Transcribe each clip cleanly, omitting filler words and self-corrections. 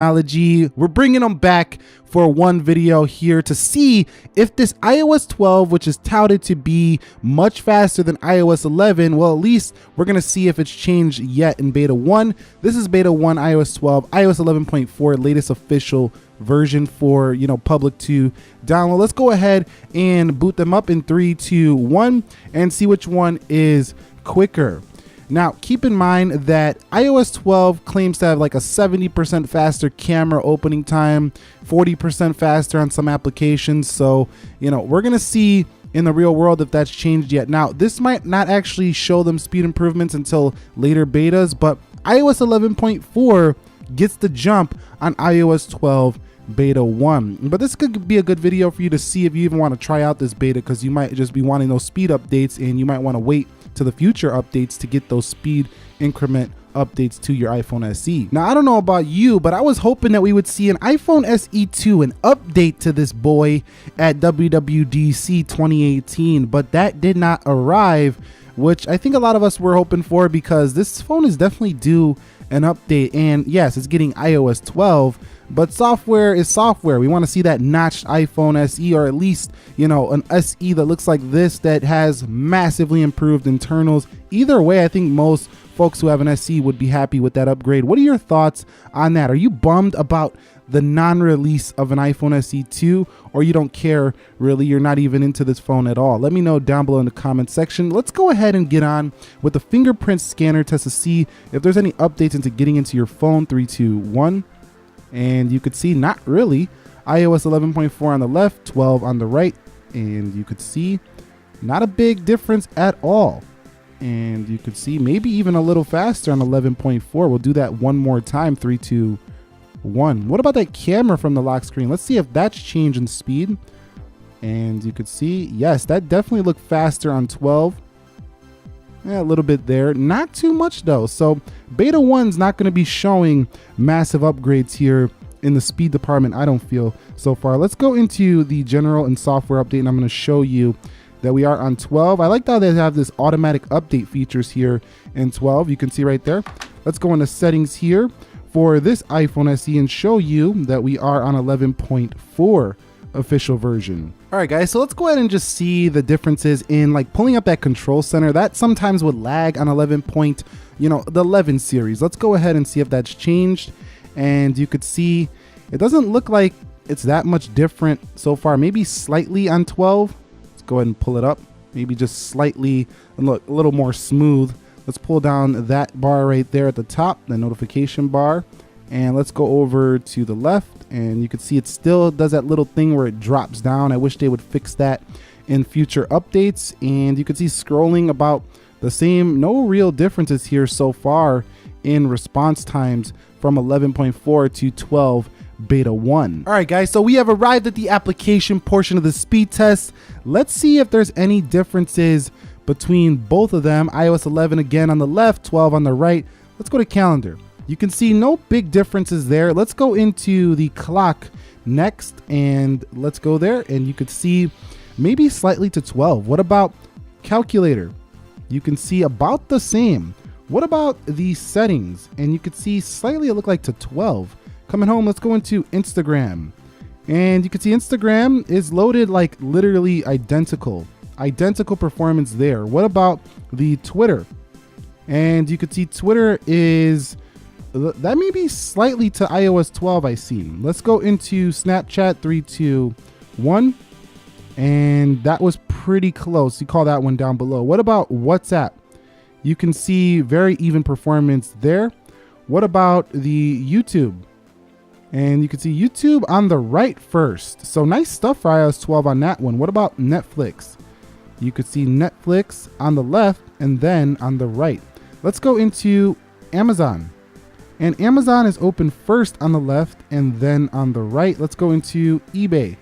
technology. We're bringing them back for one video here to see if this iOS 12, which is touted to be much faster than iOS 11, well, at least we're going to see if it's changed yet in beta 1. This is beta 1 iOS 12, iOS 11.4, latest official version for, public to download. Let's go ahead and boot them up in 3, 2, 1 and see which one is quicker. Now, keep in mind that iOS 12 claims to have like a 70% faster camera opening time, 40% faster on some applications. So, we're going to see in the real world if that's changed yet. Now, this might not actually show them speed improvements until later betas, but iOS 11.4 gets the jump on iOS 12 beta 1. But this could be a good video for you to see if you even want to try out this beta, because you might just be wanting those speed updates and you might want to wait to the future updates to get those speed increment updates to your iPhone SE. Now, I don't know about you, but I was hoping that we would see an iPhone SE 2, an update to this boy at WWDC 2018, but that did not arrive, which I think a lot of us were hoping for, because this phone is definitely due an update. And yes, it's getting iOS 12, but software is software. We want to see that notched iPhone SE, or at least, an SE that looks like this, that has massively improved internals. Either way, I think most folks who have an SE would be happy with that upgrade. What are your thoughts on that? Are you bummed about the non-release of an iPhone SE 2, or you don't care really? You're not even into this phone at all? Let me know down below in the comment section. Let's go ahead and get on with the fingerprint scanner test to see if there's any updates into getting into your phone. 3, 2, 1. And you could see not really. iOS 11.4 on the left, 12 on the right, and you could see not a big difference at all. And you could see maybe even a little faster on 11.4. We'll do that one more time. 3, 2, 1. What about that camera from the lock screen? Let's see if that's changed in speed. And you could see, yes, that definitely looked faster on 12. Yeah, a little bit there, not too much though. So beta 1's not going to be showing massive upgrades here in the speed department, I don't feel, so far. Let's go into the general and software update, and I'm going to show you that we are on 12. I like how they have this automatic update features here in 12. You can see right there. Let's go into settings here for this iPhone SE and show you that we are on 11.4 official version. All right, guys, so let's go ahead and just see the differences in like pulling up that control center. That sometimes would lag on 11 point, the 11 series. Let's go ahead and see if that's changed. And you could see it doesn't look like it's that much different so far. Maybe slightly on 12. Let's go ahead and pull it up. Maybe just slightly, and look, a little more smooth. Let's pull down that bar right there at the top, the notification bar. And let's go over to the left, and you can see it still does that little thing where it drops down. I wish they would fix that in future updates. And you can see scrolling about the same. No real differences here so far in response times from 11.4 to 12 beta 1. All right, guys, so we have arrived at the application portion of the speed test. Let's see if there's any differences between both of them. iOS 11 again on the left, 12 on the right. Let's go to calendar. You can see no big differences there. Let's go into the clock next, and let's go there, and you could see maybe slightly to 12. What about calculator? You can see about the same. What about the settings? And you could see slightly it looked like to 12. Coming home, let's go into Instagram. And you can see Instagram is loaded like literally identical performance there. What about the Twitter? And you could see Twitter is, that may be slightly to iOS 12, I see. Let's go into Snapchat. 3, 2, 1. And that was pretty close. You call that one down below. What about WhatsApp? You can see very even performance there. What about the YouTube? And you can see YouTube on the right first. So nice stuff for iOS 12 on that one. What about Netflix? You could see Netflix on the left and then on the right. Let's go into Amazon. And Amazon is open first on the left and then on the right. Let's go into eBay.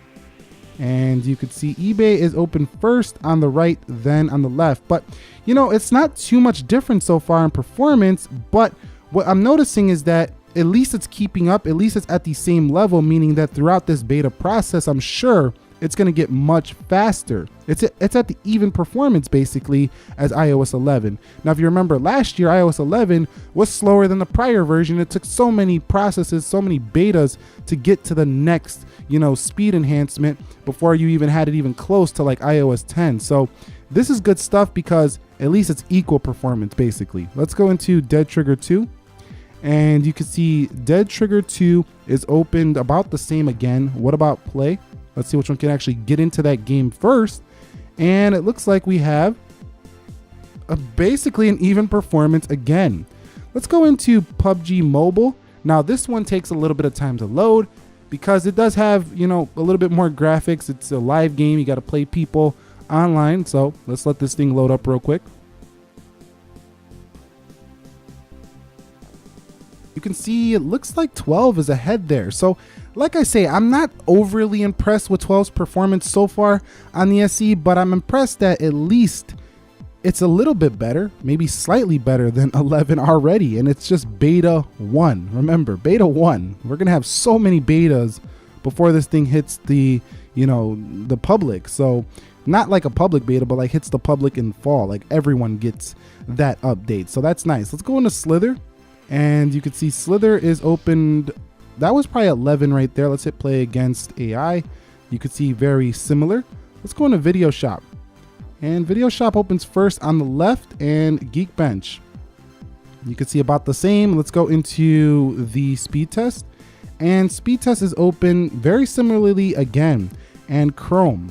And you could see eBay is open first on the right, then on the left. But, it's not too much different so far in performance. But what I'm noticing is that at least it's keeping up. At least it's at the same level, meaning that throughout this beta process, I'm sure it's going to get much faster. It's at the even performance basically as iOS 11. Now, if you remember last year, iOS 11 was slower than the prior version. It took so many processes, so many betas to get to the next, speed enhancement before you even had it even close to like iOS 10. So this is good stuff because at least it's equal performance basically. Let's go into Dead Trigger 2. And you can see Dead Trigger 2 is opened about the same again. What about play? Let's see which one can actually get into that game first. And it looks like we have basically an even performance again. Let's go into PUBG Mobile. Now this one takes a little bit of time to load because it does have, a little bit more graphics. It's a live game. You got to play people online. So let's let this thing load up real quick. You can see it looks like 12 is ahead there. So like I say, I'm not overly impressed with 12's performance so far on the SE, but I'm impressed that at least it's a little bit better, maybe slightly better than 11 already. And it's just beta 1. Remember, beta 1. We're going to have so many betas before this thing hits the, the public. So not like a public beta, but like hits the public in fall. Like everyone gets that update. So that's nice. Let's go into Slither. And you can see Slither is opened. That was probably 11 right there. Let's hit play against AI. You could see very similar. Let's go into Video Shop. And Video Shop opens first on the left and Geekbench. You can see about the same. Let's go into the speed test. And speed test is open very similarly again. And Chrome.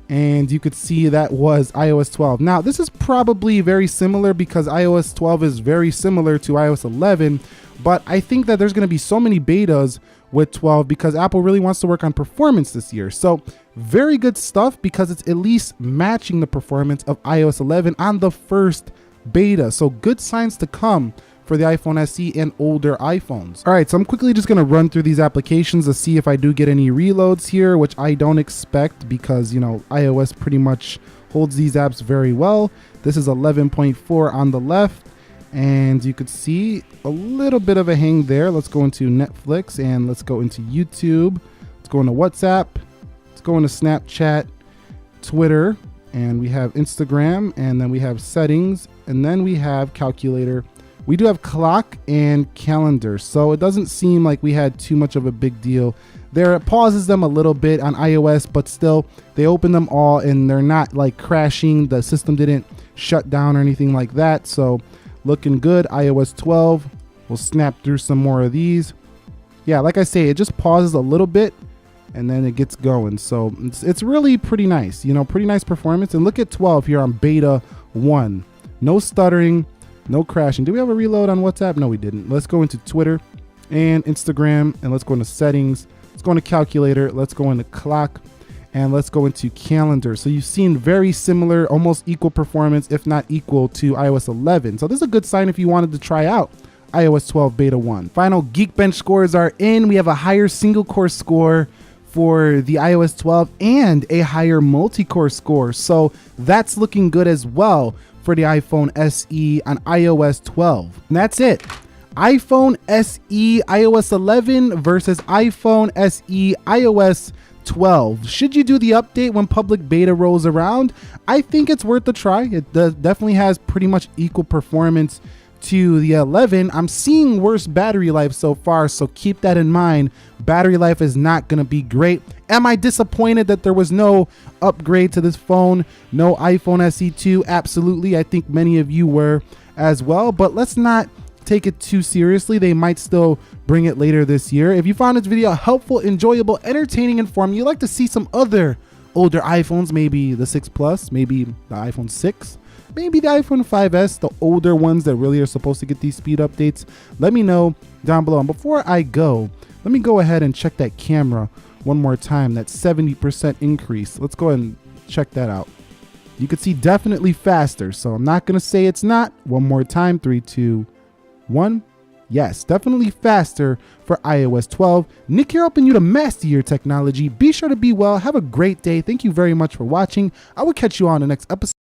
And you could see that was iOS 12. Now, this is probably very similar because iOS 12 is very similar to iOS 11, but I think that there's going to be so many betas with 12 because Apple really wants to work on performance this year. So very good stuff because it's at least matching the performance of iOS 11 on the first beta. So good signs to come for the iPhone SE and older iPhones. All right, so I'm quickly just gonna run through these applications to see if I do get any reloads here, which I don't expect because, iOS pretty much holds these apps very well. This is 11.4 on the left, and you could see a little bit of a hang there. Let's go into Netflix and let's go into YouTube. Let's go into WhatsApp. Let's go into Snapchat, Twitter, and we have Instagram, and then we have settings, and then we have calculator. We do have clock and calendar, so it doesn't seem like we had too much of a big deal there. It pauses them a little bit on iOS, but still they open them all and they're not like crashing. The system didn't shut down or anything like that. So looking good. iOS 12, we'll snap through some more of these. Yeah, like I say, it just pauses a little bit and then it gets going. So it's really pretty nice, pretty nice performance. And look at 12 here on beta 1. No stuttering. No crashing. Do we have a reload on WhatsApp? No, we didn't. Let's go into Twitter and Instagram, and let's go into settings. Let's go into calculator. Let's go into clock, and let's go into calendar. So you've seen very similar, almost equal performance, if not equal to iOS 11. So this is a good sign if you wanted to try out iOS 12 beta 1. Final Geekbench scores are in. We have a higher single core score for the iOS 12 and a higher multi-core score. So that's looking good as well for the iPhone SE on iOS 12. And that's it. iPhone SE iOS 11 versus iPhone SE iOS 12. Should you do the update when public beta rolls around? I think it's worth a try. It definitely has pretty much equal performance to the 11. I'm seeing worse battery life so far, so keep that in mind. Battery life is not going to be great. Am I disappointed that there was no upgrade to this phone? No iPhone SE2? Absolutely. I think many of you were as well, but let's not take it too seriously. They might still bring it later this year. If you found this video helpful, enjoyable, entertaining, informative, you'd like to see some other older iPhones, maybe the 6 Plus, maybe the iPhone 6, maybe the iPhone 5S, the older ones that really are supposed to get these speed updates, let me know down below. And before I go, let me go ahead and check that camera one more time, that 70% increase. Let's go ahead and check that out. You can see definitely faster, so I'm not going to say it's not. One more time, 3, 2, 1. Yes, definitely faster for iOS 12. Nick here, helping you to master your technology. Be sure to be well. Have a great day. Thank you very much for watching. I will catch you on the next episode.